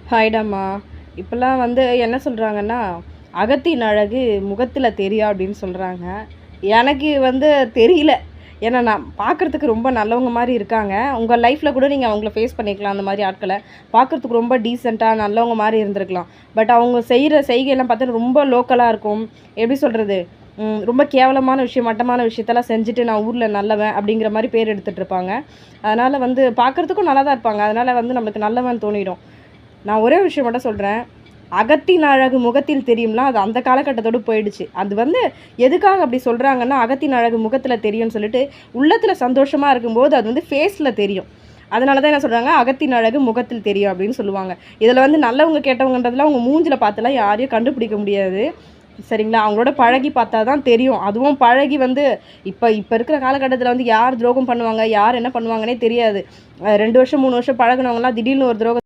ஹாய்டாம்மா. இப்போலாம் வந்து என்ன சொல்கிறாங்கன்னா, "அகத்தின் அழகு முகத்தில தெரியும்" அப்படின்னு சொல்கிறாங்க. எனக்கு வந்து தெரியல. ஏன்னா நான் பார்க்குறதுக்கு ரொம்ப நல்லவங்க மாரி இருக்காங்க. உங்க லைஃப்ல கூட நீங்க அவங்கள ஃபேஸ் பண்ணியிருக்கலாம் அந்த மாரி ஆட்கள. பார்க்குறதுக்கு ரொம்ப டீசென்ட்டா நல்லவங்க மாரி இருந்திருக்கலாம். பட் அவங்க செய்ற செய்கையெல்லாம் பார்த்தா ரொம்ப லோக்கலா இருக்கும். எப்படி சொல்றது? ரொம்ப கேவலமான விஷயம், மட்டமான விஷயத்தெல்லாம் செஞ்சுட்டு நான் ஊர்ல நல்லவன் அப்படிங்கிற மாரி பேர் எடுத்துட்டு இருப்பாங்க. அதனால வந்து பார்க்குறதுக்கும் நல்லா தான் இருப்பாங்க. அதனால வந்து நம்மளுக்கு நல்லவன் தோணிடும். நான் ஒரே விஷயம் மட்டும் சொல்றேன். "அகத்தின் அழகு முகத்தில் தெரியும்லாம்" அது அந்த காலகட்டத்தோட போயிடுச்சு. அது வந்து எதுக்காக அப்படி சொல்றாங்கன்னா, "அகத்தின் அழகு முகத்தில தெரியும்னு" சொல்லிட்டு, உள்ளத்தில சந்தோஷமா இருக்கும்போது அது வந்து ஃபேஸ்ல தெரியும். அதனால தான் என்ன சொல்றாங்க, "அகத்தின் அழகு முகத்தில் தெரியும்" அப்படின்னு சொல்லுவாங்க. இதில வந்து நல்லவங்க, கெட்டவங்கன்றதெல்லாம் அவங்க மூஞ்சில பார்த்துலாம் யாரையும் கண்டுபிடிக்க முடியாது. சரிங்களா? அவங்களோட பழகி பார்த்தா தான் தெரியும். அதுவும் பழகி வந்து இப்ப இப்ப இருக்கிற காலகட்டத்தில வந்து யார் துரோகம் பண்ணுவாங்க, யார் என்ன பண்ணுவாங்கன்னே தெரியாது. 2 வருஷம், 3 வருஷம் பழகுனவங்கலாம் திடீர்னு ஒரு துரோகம்